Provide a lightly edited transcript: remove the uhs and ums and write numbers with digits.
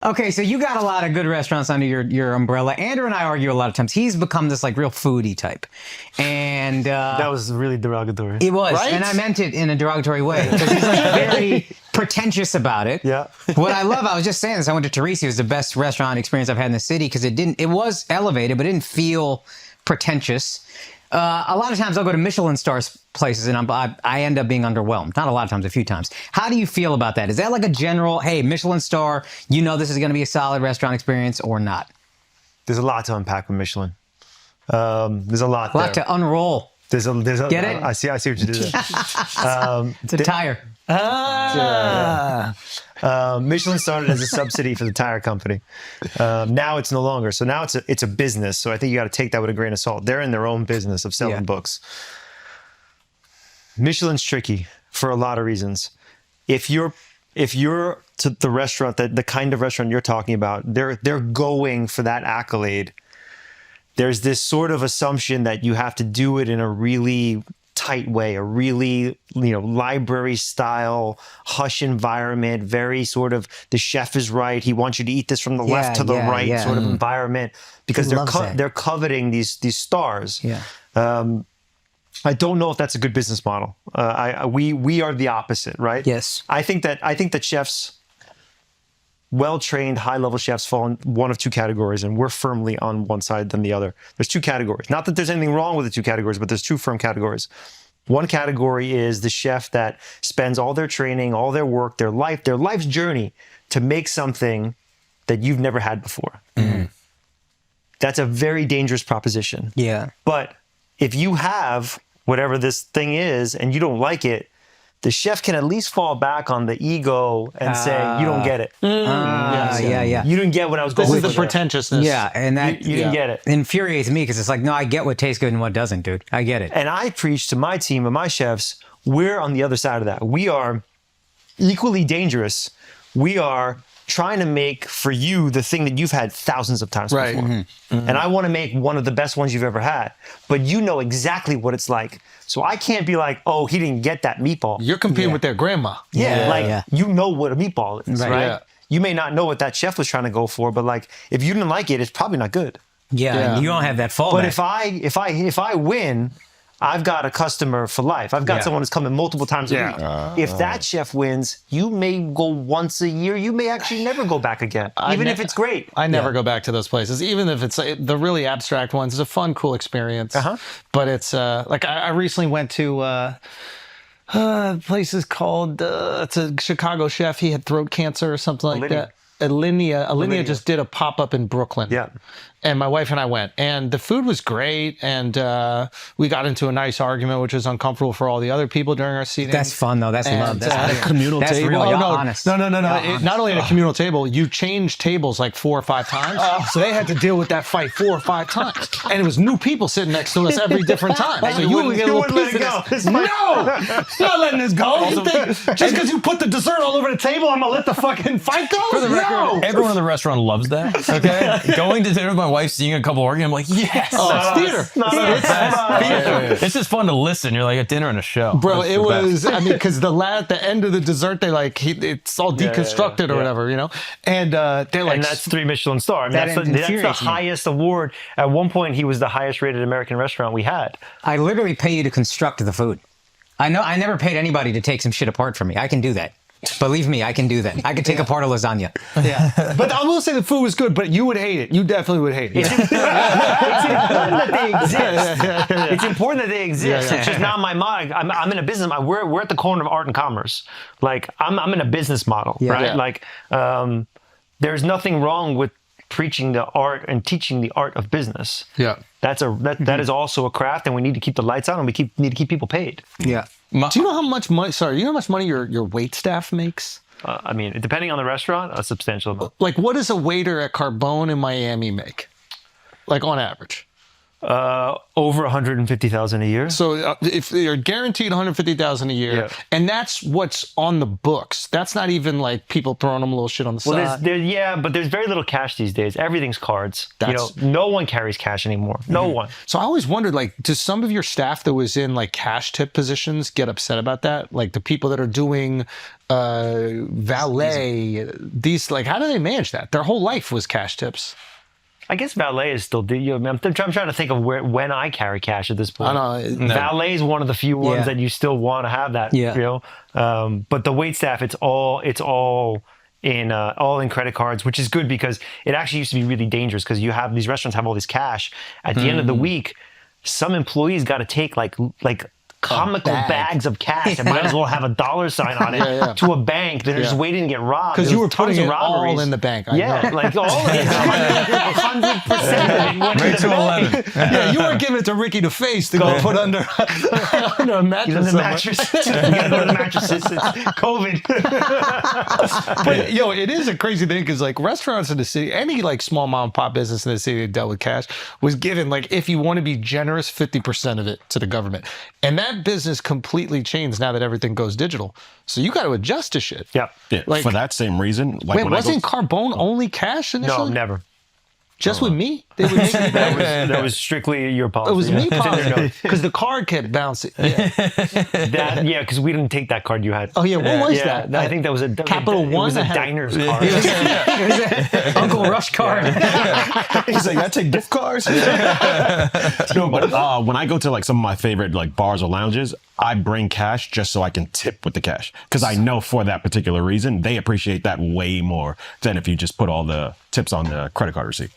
Okay, so you got a lot of good restaurants under your umbrella. Andrew and I argue a lot of times. He's become this like real foodie type, and that was really derogatory. it was, Right? and I meant it in a derogatory way because he's like very pretentious about it. Yeah. What I love, I was just saying this. I went to Teresi. It was the best restaurant experience I've had in the city because it was elevated, but it didn't feel pretentious. A lot of times I'll go to Michelin star places and I end up being underwhelmed. Not a lot of times, a few times. How do you feel about that? Is that like a general, hey, Michelin star, you know this is going to be a solid restaurant experience or not? There's a lot to unpack with Michelin. There's a lot there. To unroll. There's a Get it? I see what you did there. It's a tire. Michelin started as a subsidy for the tire company. Now it's no longer. So now it's a business. So I think you got to take that with a grain of salt. They're in their own business of selling books. Michelin's tricky for a lot of reasons. If you're to the restaurant, the kind of restaurant you're talking about, they're going for that accolade. There's this sort of assumption that you have to do it in a really tight way, a really, library style, hush environment, very sort of the chef is right. He wants you to eat this from the left to the right sort of environment because they're coveting these stars. Yeah. I don't know if that's a good business model. We are the opposite, right? Yes. I think that chefs, well-trained, high-level chefs fall in one of two categories, and we're firmly on one side than the other. There's two categories. Not that there's anything wrong with the two categories, but there's two firm categories. One category is the chef that spends all their training, all their work, their life's journey to make something that you've never had before. Mm-hmm. That's a very dangerous proposition. Yeah. But if you have whatever this thing is and you don't like it, the chef can at least fall back on the ego and say, you don't get it. Yeah. You didn't get what I was going for. This is the pretentiousness. Yeah, and that You didn't get it. infuriates me because it's like, no, I get what tastes good and what doesn't, dude. I get it. And I preach to my team and my chefs, we're on the other side of that. We are equally dangerous. We are trying to make for you the thing that you've had thousands of times Right. before. Mm-hmm. And I want to make one of the best ones you've ever had. But you know exactly what it's like. So I can't be like, oh, he didn't get that meatball. You're competing with their grandma. You know what a meatball is, right? Yeah. You may not know what that chef was trying to go for, but like if you didn't like it, it's probably not good. Yeah. And you don't have that fallback. But if I win, I've got a customer for life. I've got someone who's coming multiple times a week. If that chef wins, you may go once a year. You may actually never go back again, even if it's great. I never go back to those places, even if it's the really abstract ones. It's a fun, cool experience. But it's like I recently went to places called, it's a Chicago chef. He had throat cancer or something like that. Alinea just did a pop-up in Brooklyn. Yeah. And my wife and I went, and the food was great, and we got into a nice argument, which was uncomfortable for all the other people during our seating. That's fun, though. That's love. That's at a communal that's table. Real. Oh, Y'all no, honest. no. Not only at a communal table, you change tables like 4 or 5 times. So they had to deal with that fight 4 or 5 times, and it was new people sitting next to us every different time. So you would get a little piece of this. No, not letting this go. You think just because you put the dessert all over the table, I'm gonna let the fucking fight go? For the record, everyone in the restaurant loves that. Okay, going to dinner with my wife, seeing a couple arguing, I'm like, yes. Oh, it's theater. It's just fun to listen. You're like at dinner and a show, bro. That's it the was. best. I mean, because at the end of the dessert, they like it's all deconstructed or whatever, and they're like, and that's 3 Michelin star. I mean, that's the infuriates me. highest award. At one point, he was the highest rated American restaurant we had. I literally pay you to construct the food. I know. I never paid anybody to take some shit apart from me. I can do that. Believe me, I can do that. I can take apart a lasagna. Yeah. But I will say the food was good, but you would hate it. You definitely would hate it. It's important that they exist. It's important that they exist. It's just not my model. I'm in a business. We're at the corner of art and commerce. Like I'm in a business model, right? Yeah. Like there's nothing wrong with preaching the art and teaching the art of business. Yeah. That is also a craft, and we need to keep the lights on, and we need to keep people paid. Yeah. Do you know how much money? Sorry, you know how much money your wait staff makes? I mean, depending on the restaurant, a substantial amount. Like, what does a waiter at Carbone in Miami make? Like on average? Over 150,000 a year. So if you're guaranteed 150,000 a year, Yeah. and that's what's on the books, that's not even like people throwing them a little shit on the side. But there's very little cash these days. Everything's cards. That's- No one carries cash anymore. No one. So I always wondered, like, does some of your staff that was in like cash tip positions get upset about that? Like the people that are doing valet, these like, how do they manage that? Their whole life was cash tips. I guess valet is still. I'm trying to think of when I carry cash at this point. I know. Valet is one of the few ones Yeah. that you still want to have that. Yeah. But the wait staff, it's all in credit cards, which is good because it actually used to be really dangerous because you have these restaurants have all this cash. At the end of the week, some employees got to take like comical bags of cash and might as well have a dollar sign on it to a bank. They're just waiting to get robbed. Because you were putting tons it of robberies. all in the bank. I Yeah, know. like all of it. 100%. Right to 11. Yeah, you weren't giving it to Ricky to face to go put under, under a mattress. He's on the somewhere. mattress. You gotta go to the mattresses. It's COVID. But yo, it is a crazy thing because like restaurants in the city, any like small mom and pop business in the city that dealt with cash was given like, if you want to be generous, 50% of it to the government, and that business completely changed now that everything goes digital. So you got to adjust to shit. Yep. Yeah, Like- for that same reason. Like Wait, when I wasn't go, Carbone only cash No, initially? never. Just with me? They would make me That was strictly your policy. It was me It's in their notes. because the card kept bouncing. Yeah. Because we didn't take that card you had. Oh yeah, what was Yeah, that? I think that was a Capital It One was a that had- diner's card. Uncle Rush card. he's like, I take gift cards. No, but when I go to like some of my favorite like bars or lounges, I bring cash just so I can tip with the cash because I know for that particular reason they appreciate that way more than if you just put all the tips on the credit card receipt.